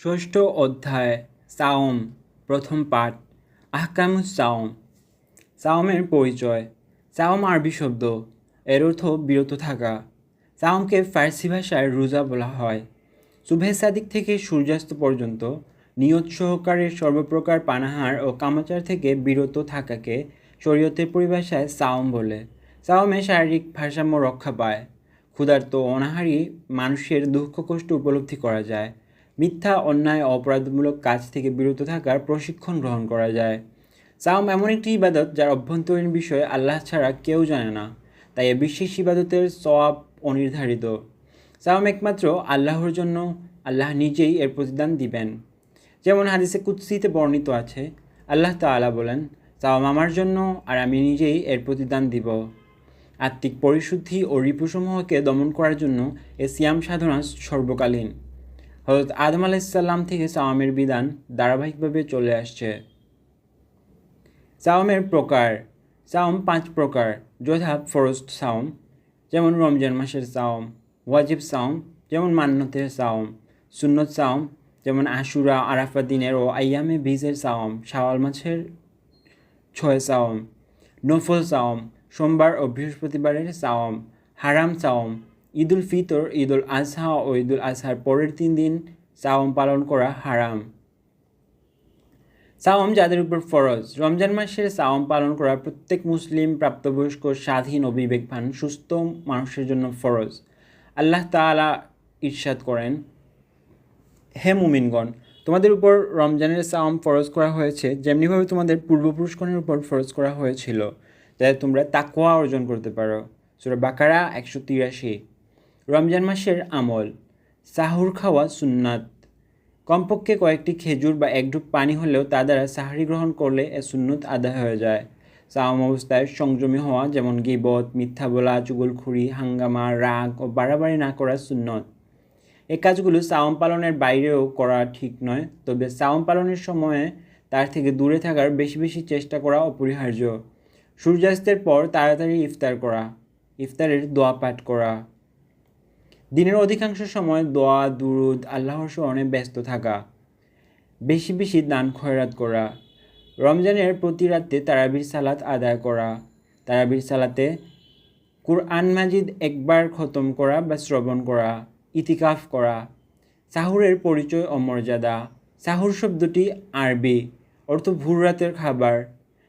ষষ্ঠ অধ্যায় সাওম প্রথম পাঠ আহকামুস সাওম। সাওমের পরিচয়। সাওম আরবি শব্দ, এর অর্থ বিরত থাকা। সাওমকে ফার্সি ভাষায় রোজা বলা হয়। সুবহে সাদিক থেকে সূর্যাস্ত পর্যন্ত নিয়ত সহকারে সর্বপ্রকার পানাহার ও কামাচার থেকে বিরত থাকাকে শরীয়তের পরিভাষায় সাওম বলে। সাওমে শারীরিক ভারসাম্য রক্ষা পায়। ক্ষুধার্ত অনাহারী মানুষের দুঃখ কষ্ট উপলব্ধি করা যায়। মিথ্যা, অন্যায়, অপরাধমূলক কাজ থেকে বিরত থাকার প্রশিক্ষণ গ্রহণ করা যায়। সাওম এমন একটি ইবাদত যার অভ্যন্তরীণ বিষয় আল্লাহ ছাড়া কেউ জানে না, তাই এ বিশেষ ইবাদতের সওয়াব অনির্ধারিত। সাওম একমাত্র আল্লাহর জন্য, আল্লাহ নিজেই এর প্রতিদান দিবেন। যেমন হাদিসে কুদসিতে বর্ণিত আছে, আল্লাহ তাআলা বলেন, সাওম আমার জন্য আর আমি নিজেই এর প্রতিদান দিব। আত্মিক পরিশুদ্ধি ও রিপুসমূহকে দমন করার জন্য এ সিয়াম সাধনা সর্বকালীন। হযরত আদম আলাইহিসসালাম থেকে সাওমের বিধান ধারাবাহিকভাবে চলে আসছে। সাওমের প্রকার। সাওম 5 প্রকার, যথা ফরজ সাওম যেমন রমজান মাসের সাওম, ওয়াজিব সাওম যেমন মান্যতের সাওম, সুন্নত সাওম যেমন আশুরা, আরাফা দিনের ও আইয়ামে বীজের সাওম, শাওয়াল মাসের 6 সাওম, নফল সাওম সোমবার ও বৃহস্পতিবারের সাওম, হারাম সাওম ঈদুল ফিতর, ঈদুল আজহা ও ঈদুল আজহার পরের 3 দিন সাওম পালন করা হারাম। সাওম যাদের উপর ফরজ। রমজান মাসের সাওম পালন করা প্রত্যেক মুসলিম, প্রাপ্তবয়স্ক, স্বাধীন ও বিবেকবান সুস্থ মানুষের জন্য ফরজ। আল্লাহ তাআলা ইরশাদ করেন, হে মুমিনগণ, তোমাদের উপর রমজানের সাওম ফরজ করা হয়েছে যেমনিভাবে তোমাদের পূর্বপুরুষগণের উপর ফরজ করা হয়েছিল, যাতে তোমরা তাকওয়া অর্জন করতে পারো। সূরা বাকারা 183। রমজান মাসের আমল। সাহুর খাওয়া সুন্নাত। কমপক্ষে কয়েকটি খেজুর বা এক ঢুক পানি হলেও তা দ্বারা সাহরি গ্রহণ করলে এ সুন্নত আদায় হয়ে যায়। সাওম অবস্থায় সংযমী হওয়া, যেমন গীবত, মিথ্যা বলা, চুগলখুরি, হাঙ্গামা, রাগ ও বাড়াবাড়ি না করা সুন্নত। এই কাজগুলো সাওম পালনের বাইরেও করা ঠিক নয়, তবে সাওম পালনের সময়ে তার থেকে দূরে থাকার বেশি বেশি চেষ্টা করা অপরিহার্য। সূর্যাস্তের পর তাড়াতাড়ি ইফতার করা, ইফতারের দোয়া পাঠ করা। দিনের অধিকাংশ সময় দোয়া, দুরুদ, আল্লাহর স্মরণে ব্যস্ত থাকা। বেশি বেশি দান খয়রাত করা। রমজানের প্রতি রাতে তারাবির সালাত আদায় করা। তারাবির সালাতে কুরআন মাজিদ একবার খতম করা বা শ্রবণ করা। ইতিকাফ করা। সাহুরের পরিচয় ও মর্যাদা। সাহুর শব্দটি আরবি, অর্থ ভোর রাতের খাবার।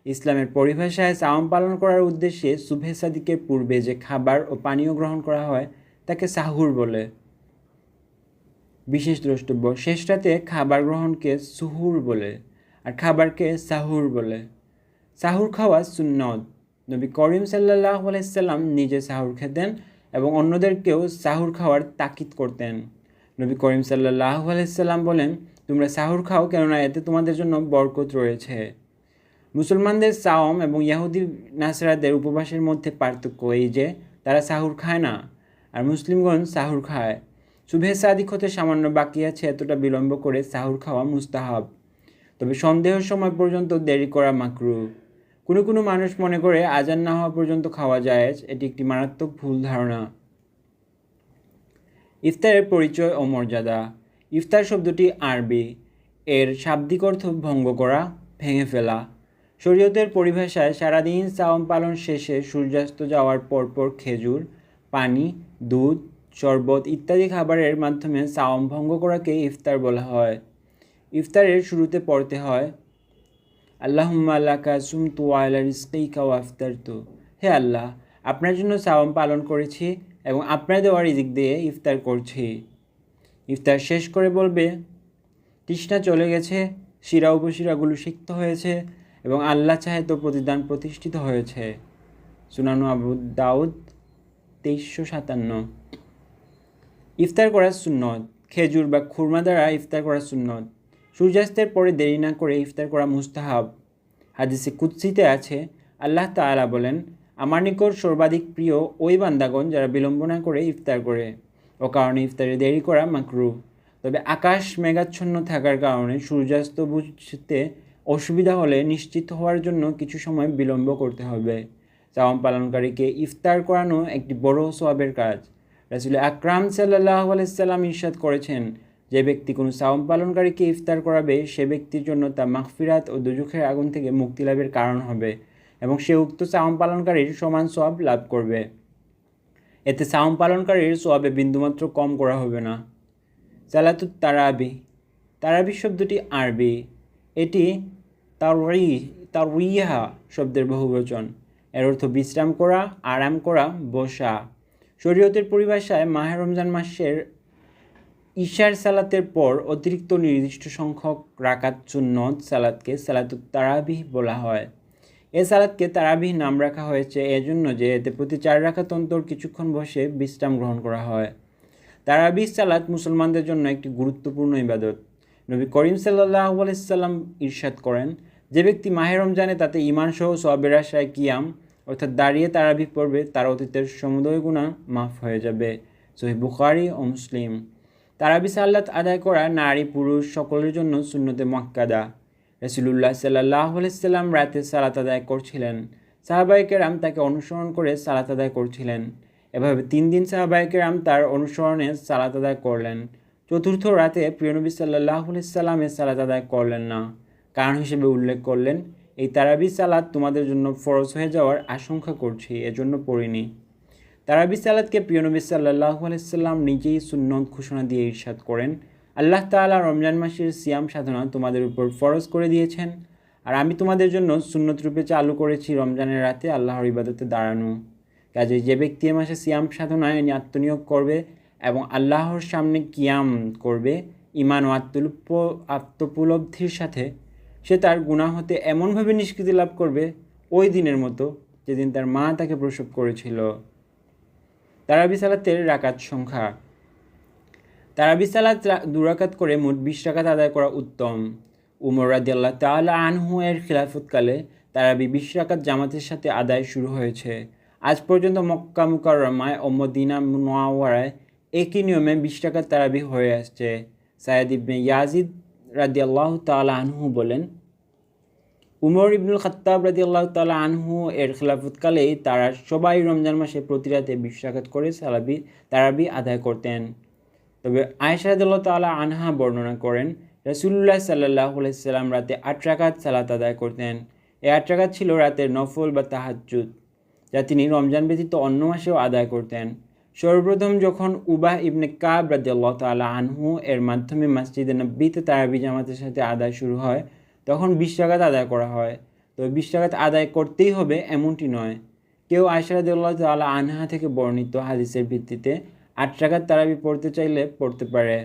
ইসলামের পরিভাষায় সাওম পালন করার উদ্দেশ্যে সুবহে সাদিকের পূর্বে যে খাবার ও পানীয় গ্রহণ করা হয় তাকে সাহুর বলে। বিশেষ দ্রষ্টব্য, শেষ রাতে খাবার গ্রহণকে সুহুর বলে আর খাবারকে সাহুর বলে। সাহুর খাওয়া সুন্নত। নবী করিম সাল্লাল্লাহু আলাইহি সাল্লাম নিজে সাহুর খেতেন এবং অন্যদেরকেও সাহুর খাওয়ার তাকিদ করতেন। নবী করিম সাল্লাল্লাহু আলাইহি সাল্লাম বলেন, তোমরা সাহুর খাও, কেননা এতে তোমাদের জন্য বরকত রয়েছে। মুসলমানদের সাওম এবং ইয়াহুদি নাসরাদের উপবাসের মধ্যে পার্থক্য এই যে তারা সাহুর খায় না আর মুসলিমগণ সাহুর খায়। সুবহে সাদিক হতে সামান্য বাকি আছে, এতটা বিলম্ব করে সাহুর খাওয়া মুস্তাহাব, তবে সন্দেহের সময় পর্যন্ত দেরি করা মাকরুহ। কোনো কোনো মানুষ মনে করে আজান না হওয়া পর্যন্ত খাওয়া জায়েজ, এটি একটি মারাত্মক ভুল ধারণা। ইফতারের পরিচয় ও মর্যাদা। ইফতার শব্দটি আরবি, এর শাব্দিক অর্থ ভঙ্গ করা, ভেঙে ফেলা। শরীয়তের পরিভাষায় সারাদিন সাওম পালন শেষে সূর্যাস্ত যাওয়ার পরপর খেজুর, পানি, দুধ, শরবত ইত্যাদি খাবারের মাধ্যমে সাওম ভঙ্গ করাকে ইফতার বলা হয়। ইফতারের শুরুতে পড়তে হয়, আল্লাহুম্মা লাকা সুমতু ওয়া আলা রিজকিকা ওয়া আফতারতু। হে আল্লাহ, আপনার জন্য সাওম পালন করেছি এবং আপনার দেওয়া রিজিক দিয়ে ইফতার করছি। ইফতার শেষ করে বলবে, তৃষ্ণা চলে গেছে, শিরা উপশিরাগুলো সিক্ত হয়েছে এবং আল্লাহ চাহে তো প্রতিদান প্রতিষ্ঠিত হয়েছে। সুনানু আবু দাউদ 2357। ইফতার করা সুন্নত। খেজুর বা খুরমা দ্বারা ইফতার করা সুন্নত। সূর্যাস্তের পরে দেরি না করে ইফতার করা মুস্তাহাব। হাদিসে কুদসিতে আছে, আল্লাহ তাআলা বলেন, আমার নিকট সর্বাধিক প্রিয় ওই বান্দাগণ যারা বিলম্ব না করে ইফতার করে, ও কারণে ইফতারে দেরি করা মাকরুহ। তবে আকাশ মেঘাচ্ছন্ন থাকার কারণে সূর্যাস্ত বুঝতে অসুবিধা হলে নিশ্চিত হওয়ার জন্য কিছু সময় বিলম্ব করতে হবে। সাওম পালনকারীকে ইফতার করানো একটি বড় সওয়াবের কাজ। রাসূল আকরাম সাল্লাল্লাহু আলাইহি সাল্লাম ইরশাদ করেছেন, যে ব্যক্তি কোনো সাওম পালনকারীকে ইফতার করাবে সে ব্যক্তির জন্য তা মাগফিরাত ও দুজখের আগুন থেকে মুক্তি লাভের কারণ হবে এবং সে উক্ত সাওম পালনকারীর সমান সওয়াব লাভ করবে। এতে সাওম পালনকারীর সওয়াবে বিন্দুমাত্র কম করা হবে না। সালাতুত তারাবি। তারাবি শব্দটি আরবি। এটি তারউইহা শব্দের বহুবচন। এর অর্থ বিশ্রাম করা, আরাম করা, বসা। শরীয়তের পরিভাষায় মাহে রমজান মাসের ইশার সালাতের পর অতিরিক্ত নির্দিষ্ট সংখ্যক রাকাত সুন্নত সালাতকে সালাতুত তারাবিহ বলা হয়। এ সালাতকে তারাবিহ নাম রাখা হয়েছে এজন্য যে এতে প্রতি 4 রাকাত অন্তর কিছুক্ষণ বসে বিশ্রাম গ্রহণ করা হয়। তারাবিহ সালাত মুসলমানদের জন্য একটি গুরুত্বপূর্ণ ইবাদত। নবী করিম সাল্লাল্লাহু আলাইহি সাল্লাম ইরশাদ করেন, যে ব্যক্তি মাহে রমজানে তাতে ঈমান সহ সওয়াবের আশায় কিয়াম অর্থাৎ দাঁড়িয়ে তারাবিহ পড়বে তার অতীতের সমুদয় গুনাহ মাফ হয়ে যাবে। সহিহ বুখারী ও মুসলিম। তারাবিহ সালাত আদায় করা নারী পুরুষ সকলের জন্য সুন্নতে মুআক্কাদা। রাসূলুল্লাহ সাল্লাল্লাহু আলাইহি সাল্লাম রাতে সালাত আদায় করছিলেন। সাহাবায়ে কেরাম তাকে অনুসরণ করে সালাত আদায় করছিলেন। এভাবে 3 দিন সাহাবায়ে কেরাম তার অনুসরণে সালাত আদায় করলেন। চতুর্থ রাতে প্রিয়নবী সাল্লাল্লাহু আলাইহি সাল্লাম সালাত আদায় করলেন না। কারণ হিসেবে উল্লেখ করলেন, এই তারাবিহ সালাত তোমাদের জন্য ফরজ হয়ে যাওয়ার আশঙ্কা করছি, এজন্য পড়িনি। তারাবিহ সালাতকে প্রিয়নবী সাল্লাল্লাহু আলাইহি সাল্লাম নিজেই সুন্নত ঘোষণা দিয়ে ইরশাদ করেন, আল্লাহ তাআলা রমজান মাসের সিয়াম সাধনা তোমাদের উপর ফরজ করে দিয়েছেন, আর আমি তোমাদের জন্য সুন্নত রূপে চালু করেছি রমজানের রাতে আল্লাহর ইবাদতে দাঁড়ানো। কাজেই যে ব্যক্তি এ মাসে সিয়াম সাধনায় আত্মনিয়োগ করবে এবং আল্লাহর সামনে কিয়াম করবে ঈমান ও আত্মোপলব্ধির সাথে, সে তার গুনাহ হতে এমনভাবে নিষ্কৃতি লাভ করবে ওই দিনের মতো যেদিন তার মা তাকে প্রসব করেছিল। তারাবিহ সালাতের রাকাত সংখ্যা। তারাবিহ সালাত 2 রাকাত করে মোট 20 রাকাত আদায় করা উত্তম। উমর রাদিয়াল্লাহু তাআলা আনহু এর খিলাফতকালে তারাবিহ 20 রাকাত জামাতের সাথে আদায় শুরু হয়েছে। আজ পর্যন্ত মক্কা মুকাররমায় ও মদিনা মুনাওয়ারায় একই নিয়মে 20 রাকাত তারাবিহ হয়ে আসছে। সায়েদ ইবনে ইয়াজিদ রাদিয়াল্লাহু তাআলা আনহু বলেন, উমর ইবনুল খাত্তাব রাদিয়াল্লাহু তাআলা আনহু এর খিলাফতকালেই তারা সবাই রমজান মাসে প্রতি রাতে 20 রাকাত করে তারাবিহ আদায় করতেন। তবে আয়েশা রাদিয়াল্লাহু তাআলা আনহা বর্ণনা করেন, রাসূলুল্লাহ সাল্লাল্লাহু আলাইহি সাল্লাম রাতে 8 রাকাত সালাত আদায় করতেন। এই 8 রাকাত ছিল রাতের নফল বা তাহাজ্জুদ, যা তিনি রমজান ব্যতীত অন্য মাসেও আদায় করতেন। সর্বপ্রথম যখন উবাহ ইবনে কাব রাদিয়াল্লাহু তাআলা আনহু এর মাধ্যমে মসজিদে নববীতে তারাবিহ জামাতের সাথে আদায় শুরু হয়, তখন 20 রাকাত আদায় করা হয়। তবে 20 রাকাত আদায় করতেই হবে এমনটি নয়। কেউ আয়েশা রাদিয়াল্লাহু তাআলা আনহা থেকে বর্ণিত হাদিসের ভিত্তিতে 8 রাকাত তারাবিহ পড়তে চাইলে পড়তে পারে।